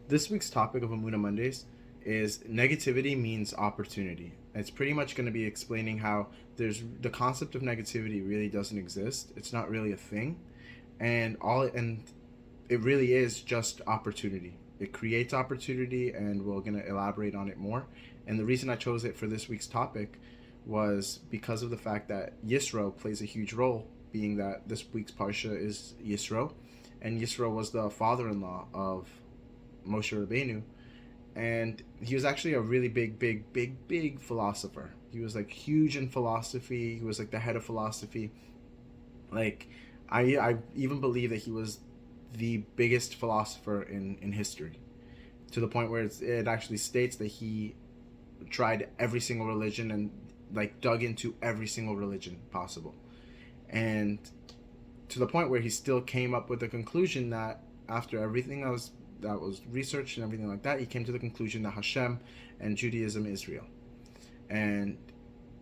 This week's topic of Amuna Mondays is negativity means opportunity. It's pretty much going to be explaining how there's the concept of negativity really doesn't exist. It's not really a thing, and it really is just opportunity. It creates opportunity, and we're going to elaborate on it more. And the reason I chose it for this week's topic was because of the fact that Yisro plays a huge role, being that this week's parsha is Yisro, and Yisro was the father-in-law of Moshe Rabbeinu, and he was actually a really big philosopher. He was like huge in philosophy. He was like the head of philosophy. Like, I even believe that he was the biggest philosopher in history, to the point where it actually states that he tried every single religion and like dug into every single religion possible, and to the point where he still came up with the conclusion that after everything that was researched and everything like that, he came to the conclusion that Hashem and Judaism is real. And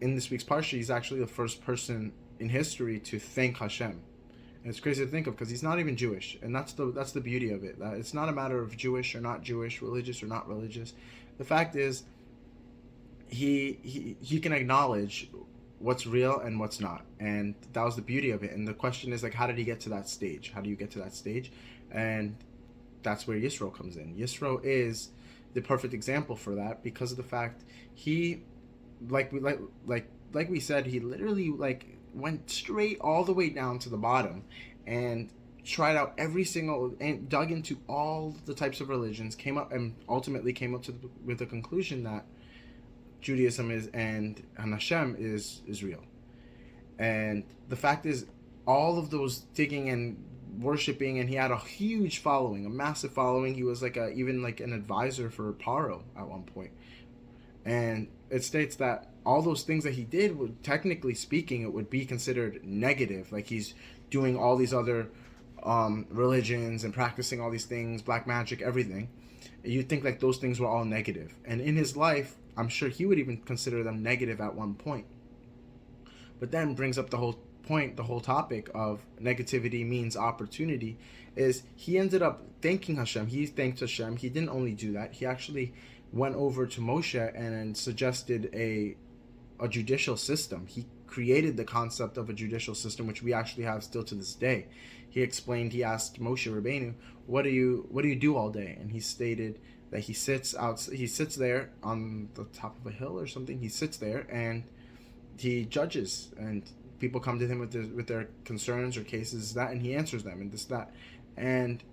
in this week's parsha, he's actually the first person in history to thank Hashem. And it's crazy to think of because he's not even Jewish, and that's the beauty of it. That it's not a matter of Jewish or not Jewish, religious or not religious. The fact is, he can acknowledge what's real and what's not, and that was the beauty of it. And the question is, like, how did he get to that stage? How do you get to that stage? And that's where Yisro comes in. Yisro is the perfect example for that because of the fact he, like we said, he literally like went straight all the way down to the bottom and tried out every single and dug into all the types of religions, came up and ultimately came up with the conclusion that Judaism is and Hashem is real. And the fact is, all of those digging and worshiping, and he had a huge following, a massive following. He was like even like an advisor for Paro at one point. And it states that all those things that he did would, technically speaking, it would be considered negative. Like he's doing all these other religions and practicing all these things, black magic, everything. You'd think like those things were all negative. And in his life, I'm sure he would even consider them negative at one point. But then brings up the whole point, the whole topic of negativity means opportunity, is he ended up thanking Hashem. He thanked Hashem. He didn't only do that. He actually went over to Moshe and suggested a judicial system. He created the concept of a judicial system, which we actually have still to this day. He explained, he asked Moshe Rabbeinu, what do you do all day? And he stated that he sits there on the top of a hill or something. He sits there and he judges, and people come to him with their concerns or cases, that, and he answers them and this, that. And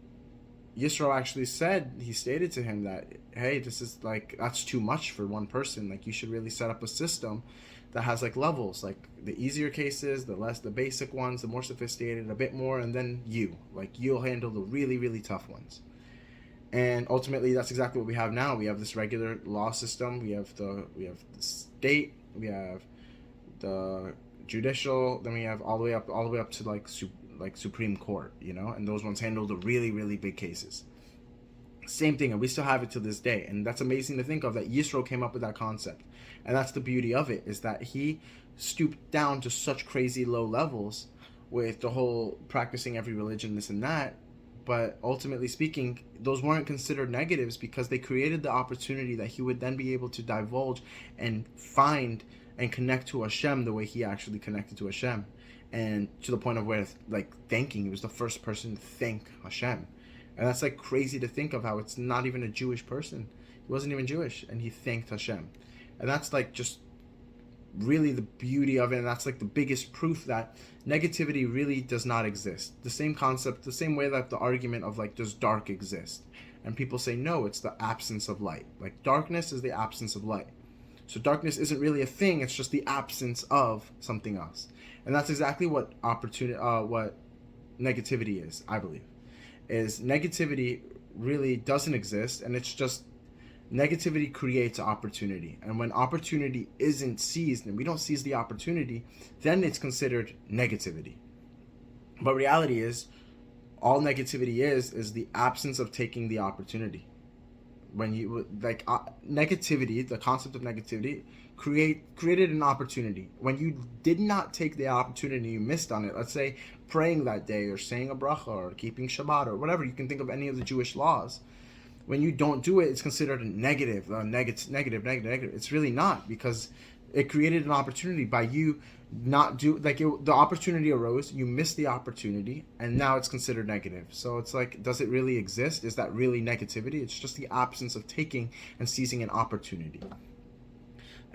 Yisro actually stated to him that, hey, this is like, that's too much for one person. Like, you should really set up a system that has like levels, like the easier cases, the basic ones, the more sophisticated, a bit more, and then you'll handle the really, really tough ones. And ultimately, that's exactly what we have now. We have this regular law system. We have the state. We have the judicial. Then we have all the way up to like Supreme Court, and those ones handle the really, really big cases. Same thing, and we still have it to this day. And that's amazing to think of, that Yisro came up with that concept. And that's the beauty of it, is that he stooped down to such crazy low levels with the whole practicing every religion, this and that. But ultimately speaking, those weren't considered negatives because they created the opportunity that he would then be able to divulge and find and connect to Hashem the way he actually connected to Hashem. And to the point of where, like, thanking, he was the first person to thank Hashem. And that's like crazy to think of, how it's not even a Jewish person. He wasn't even Jewish, and he thanked Hashem. And that's like just really the beauty of it, and that's like the biggest proof that negativity really does not exist. The same concept, the same way that the argument of like, does dark exist? And people say no, it's the absence of light. Like, darkness is the absence of light. So darkness isn't really a thing, it's just the absence of something else. And that's exactly what what negativity is, I believe. Is negativity really doesn't exist, and it's just negativity creates opportunity. And when opportunity isn't seized, and we don't seize the opportunity, then it's considered negativity. But reality is, all negativity is the absence of taking the opportunity. When you negativity, the concept of negativity created an opportunity. When you did not take the opportunity, you missed on it. Let's say praying that day, or saying a bracha, or keeping Shabbat, or whatever. You can think of any of the Jewish laws. when you don't do it, it's considered a negative, negative. It's really not, because it created an opportunity by you not do like it, the opportunity arose, you missed the opportunity, and now it's considered negative. So it's like, does it really exist? Is that really negativity? It's just the absence of taking and seizing an opportunity.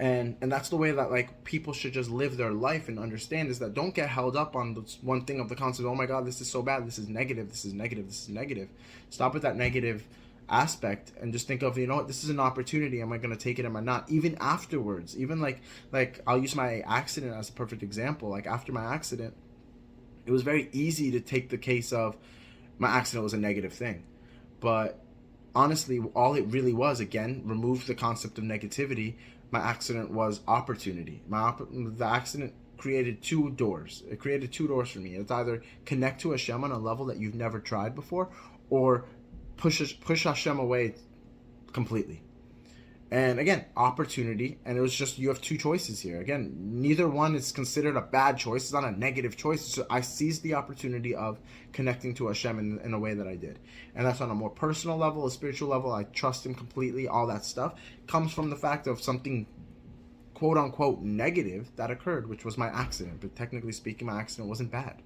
And that's the way that like people should just live their life and understand, is that don't get held up on this one thing of the concept, oh my god, this is so bad, this is negative, this is negative, this is negative. Stop with that negative aspect and just think of, you know what, this is an opportunity, am I going to take it, am I not? Even afterwards, even like I'll use my accident as a perfect example. Like after my accident, it was very easy to take the case of my accident was a negative thing, but honestly, all it really was, again, remove the concept of negativity, my accident was opportunity. The accident created two doors. It created two doors for me. It's either connect to Hashem on a level that you've never tried before, or push Hashem away completely. And again, opportunity, and it was just, you have two choices here. Again, neither one is considered a bad choice. It's not a negative choice. So I seized the opportunity of connecting to Hashem in a way that I did. And that's on a more personal level, a spiritual level. I trust him completely. All that stuff comes from the fact of something quote unquote negative that occurred, which was my accident. But technically speaking, my accident wasn't bad.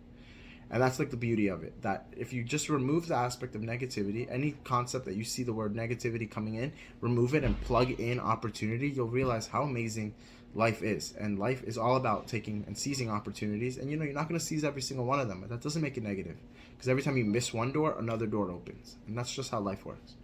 And that's like the beauty of it, that if you just remove the aspect of negativity, any concept that you see the word negativity coming in, remove it and plug in opportunity, you'll realize how amazing life is. And life is all about taking and seizing opportunities. And you know, you're not going to seize every single one of them, but that doesn't make it negative. Because every time you miss one door, another door opens. And that's just how life works.